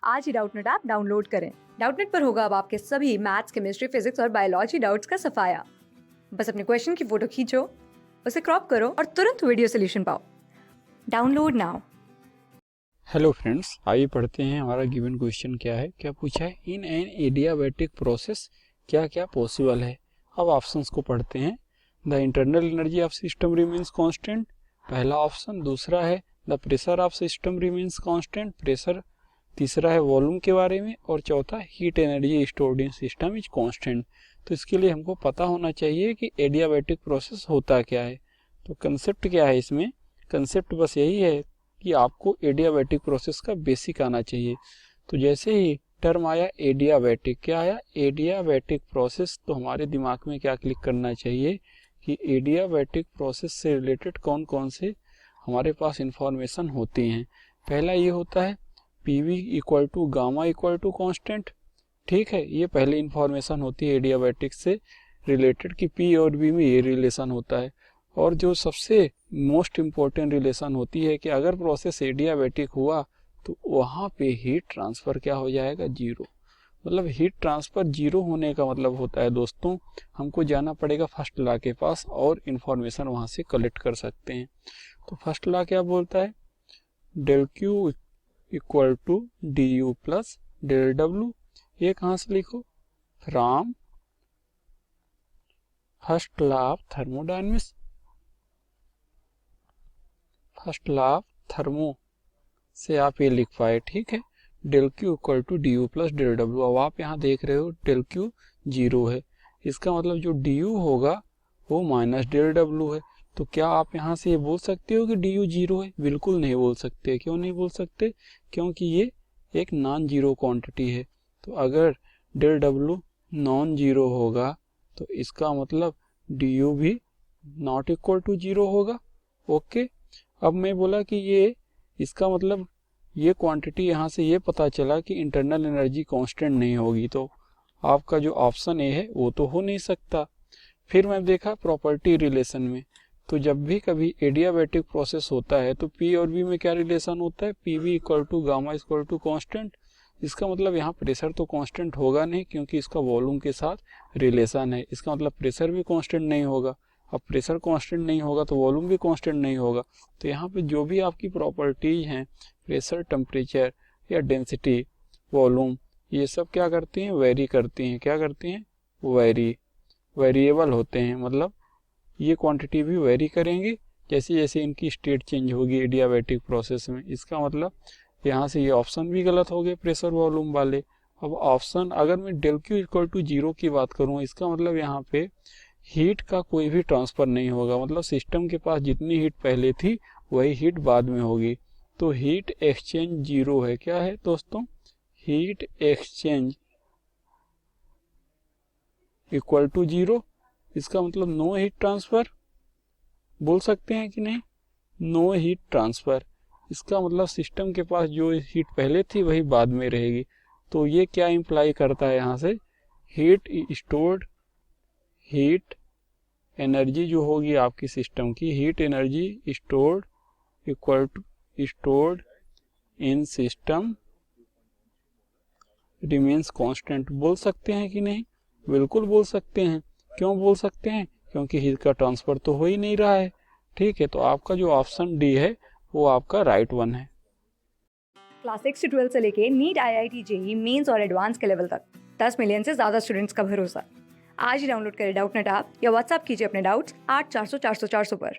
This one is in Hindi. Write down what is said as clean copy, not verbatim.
आज ही डाउटनेट ऐप डाउनलोड करें। डाउटनेट पर होगा अब आपके सभी मैथ्स, केमिस्ट्री, फिजिक्स और बायोलॉजी डाउट्स का सफाया। बस अपने क्वेश्चन की फोटो खींचो, उसे क्रॉप करो और तुरंत वीडियो सॉल्यूशन पाओ। Download now. हेलो फ्रेंड्स, आइए पढ़ते हैं हमारा गिवन क्वेश्चन क्या है। क्या पूछा है, इन एन एडियाबैटिक प्रोसेस क्या क्या पॉसिबल है। अब ऑप्शंस को पढ़ते हैं। The internal energy of system remains constant, पहला ऑप्शन। दूसरा है the pressure of system remains constant, pressure. तीसरा है वॉल्यूम के बारे में। और चौथा heat energy stored in system is constant. तो इसके लिए हमको पता होना चाहिए कि एडियाबैटिक प्रोसेस होता क्या है। तो कंसेप्ट क्या है इसमें, कंसेप्ट बस यही है कि आपको एडियाबैटिक प्रोसेस का बेसिक आना चाहिए। तो जैसे ही टर्म आया एडियाबैटिक, क्या आया, एडियाबैटिक प्रोसेस, तो हमारे दिमाग में क्या क्लिक करना चाहिए कि एडियाबैटिक प्रोसेस से रिलेटेड कौन कौन से हमारे पास इंफॉर्मेशन होती हैं। पहला ये होता है PV equal to gamma equal to constant. ठीक है, ये पहली इंफॉर्मेशन होती है एडियाबैटिक से रिलेटेड कि पी और बी में ये रिलेशन होता है। और जो सबसे मोस्ट इम्पोर्टेंट रिलेशन होती है कि अगर प्रोसेस एडियाबैटिक हुआ तो वहाँ पे हीट ट्रांसफ़र क्या हो जाएगा, जीरो। मतलब हीट ट्रांसफ़र जीरो होने का मतलब होता है दोस्तों, हमको जाना पड़ेगा फर्स्ट लॉ के पास और इन्फॉर्मेशन वहाँ से कलेक्ट कर सकते हैं। तो फर्स्ट लॉ क्या बोलता है, del Q equal to D U plus del W. ये कहाँ से लिखो, from first law of thermodynamics, first law of thermo से आप ये लिख पाए। ठीक है, del Q equal to D U plus del W. अब आप यहाँ देख रहे हो डेल क्यू जीरो है, इसका मतलब जो डी यू होगा वो माइनस डेल डब्ल्यू है। तो क्या आप यहाँ से ये बोल सकते हो कि डी यू जीरो है? बिल्कुल नहीं बोल सकते। क्यों नहीं बोल सकते? क्योंकि ये एक नॉन जीरो क्वांटिटी है। तो अगर डेल डब्ल्यू नॉन जीरो होगा तो इसका मतलब डी यू भी नॉट इक्वल टू जीरो होगा। ओके, अब मैं बोला कि ये इसका मतलब ये क्वांटिटी यहाँ से ये पता चला कि इंटरनल एनर्जी कांस्टेंट नहीं होगी, तो आपका जो ऑप्शन ए है वो तो हो नहीं सकता। फिर मैं देखा प्रॉपर्टी रिलेशन में, तो जब भी कभी एडियाबैटिक प्रोसेस होता है तो पी और बी में क्या रिलेशन होता है, P B equal to gamma equal to constant. इसका मतलब यहाँ प्रेशर तो कांस्टेंट होगा नहीं क्योंकि इसका वॉल्यूम के साथ रिलेशन है। इसका मतलब प्रेशर भी कांस्टेंट नहीं होगा। अब प्रेशर कांस्टेंट नहीं होगा तो वॉल्यूम भी कांस्टेंट नहीं होगा। तो यहाँ पे जो भी आपकी प्रॉपर्टीज हैं, प्रेशर, टेम्परेचर या डेंसिटी, वॉल्यूम, ये सब क्या करती हैं, वेरी करती हैं। क्या करती हैं, वेरिएबल होते हैं। मतलब ये क्वांटिटी भी वेरी करेंगी जैसे जैसे इनकी स्टेट चेंज होगी एडियाबैटिक प्रोसेस में। इसका मतलब यहाँ से ये ऑप्शन भी गलत हो गए प्रेशर वॉल्यूम वाले। अब ऑप्शन, अगर मैं del Q equal to zero की बात करूँ, इसका मतलब यहाँ पे हीट का कोई भी ट्रांसफ़र नहीं होगा। मतलब सिस्टम के पास जितनी हीट पहले थी वही हीट बाद में होगी। तो हीट एक्सचेंज जीरो है। क्या है दोस्तों, heat exchange equal to zero. इसका मतलब नो हीट ट्रांसफ़र, बोल सकते हैं कि नहीं, नो हीट ट्रांसफ़र। इसका मतलब सिस्टम के पास जो हीट पहले थी वही बाद में रहेगी। तो ये क्या इम्प्लाई करता है यहाँ से, हीट स्टोर्ड, हीट एनर्जी जो होगी आपकी सिस्टम की, heat energy stored equal to stored in system remains constant. बोल सकते हैं कि नहीं, बिल्कुल बोल सकते हैं। क्यों बोल सकते हैं, क्योंकि हीट का ट्रांसफर तो हो ही नहीं रहा है। ठीक है, तो आपका जो ऑप्शन डी है वो आपका राइट वन है। क्लास 6 से 12 से लेके नीट, IIT, JEE मेंस और एडवांस के लेवल तक 10 मिलियन से ज्यादा स्टूडेंट्स का भरोसा। आज ही डाउनलोड करें डाउटनेट ऐप या व्हाट्सएप कीजिए अपने डाउट्स 8400 400 400 पर।